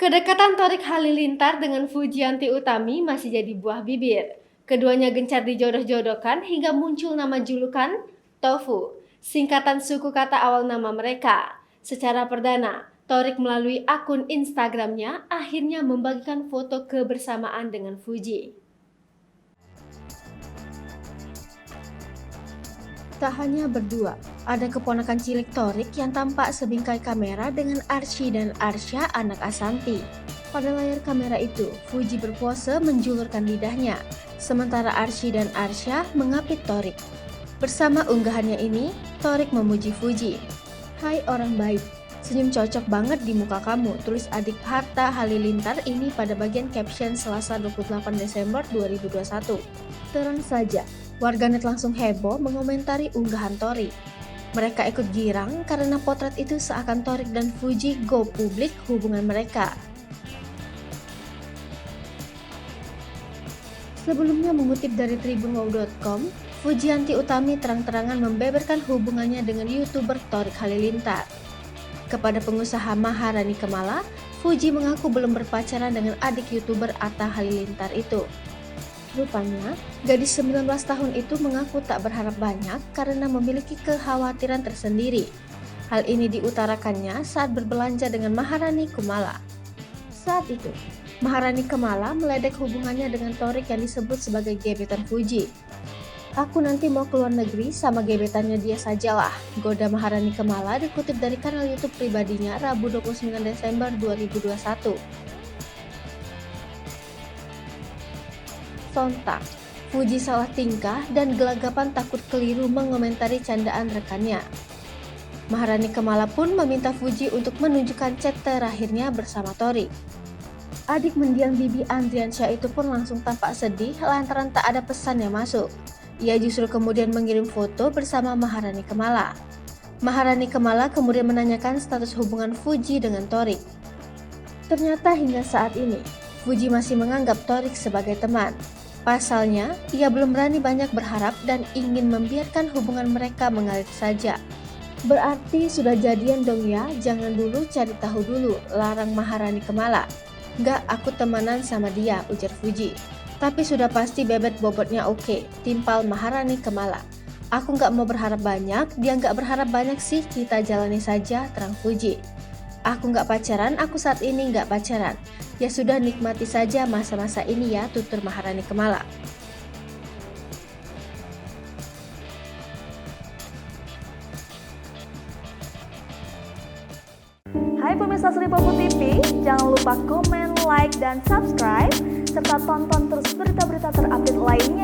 Kedekatan Thorik Halilintar dengan Fujianti Utami masih jadi buah bibir. Keduanya gencar dijodoh-jodohkan hingga muncul nama julukan Tofu, singkatan suku kata awal nama mereka. Secara perdana, Thorik melalui akun Instagramnya akhirnya membagikan foto kebersamaan dengan Fuji. Tak hanya berdua, ada keponakan cilik Thorik yang tampak sebingkai kamera dengan Arsy dan Arsya anak Asanti. Pada layar kamera itu, Fuji berpose menjulurkan lidahnya, sementara Arsy dan Arsya mengapit Thorik. Bersama unggahannya ini, Thorik memuji Fuji. "Hai orang baik, senyum cocok banget di muka kamu," tulis adik Hatta Halilintar ini pada bagian caption Selasa 28 Desember 2021. Terang saja, warganet langsung heboh mengomentari unggahan Thorik. Mereka ikut girang karena potret itu seakan Thorik dan Fuji go publik hubungan mereka. Sebelumnya mengutip dari tribunwow.com, Fujianti Utami terang-terangan membeberkan hubungannya dengan YouTuber Thorik Halilintar. Kepada pengusaha Maharani Kemala, Fuji mengaku belum berpacaran dengan adik YouTuber Atta Halilintar itu. Rupanya, gadis 19 tahun itu mengaku tak berharap banyak karena memiliki kekhawatiran tersendiri. Hal ini diutarakannya saat berbelanja dengan Maharani Kemala. Saat itu, Maharani Kemala meledek hubungannya dengan Thorik yang disebut sebagai gebetan Fuji. "Aku nanti mau keluar negeri sama gebetannya dia sajalah," goda Maharani Kemala dikutip dari kanal YouTube pribadinya Rabu 29 Desember 2021. Sontak, Fuji salah tingkah dan gelagapan takut keliru mengomentari candaan rekannya. Maharani Kemala pun meminta Fuji untuk menunjukkan chat terakhirnya bersama Thorik. Adik mendiang Bibi Andriansyah itu pun langsung tampak sedih lantaran tak ada pesan yang masuk. Ia justru kemudian mengirim foto bersama Maharani Kemala. Maharani Kemala kemudian menanyakan status hubungan Fuji dengan Thorik. Ternyata hingga saat ini, Fuji masih menganggap Thorik sebagai teman. Pasalnya, ia belum berani banyak berharap dan ingin membiarkan hubungan mereka mengalir saja. "Berarti sudah jadian dong ya, jangan dulu cari tahu dulu," larang Maharani Kemala. "Nggak, aku temanan sama dia," ujar Fuji. "Tapi sudah pasti bebet bobotnya oke," timpal Maharani Kemala. "Aku nggak mau berharap banyak, dia nggak berharap banyak sih, kita jalani saja," terang Fuji. "Aku nggak pacaran, aku saat ini nggak pacaran. Ya sudah, nikmati saja masa-masa ini ya," tutur Maharani Kemala. Hai pemirsa Sri Popo TV, jangan lupa komen, like, dan subscribe, serta tonton terus berita-berita terupdate lainnya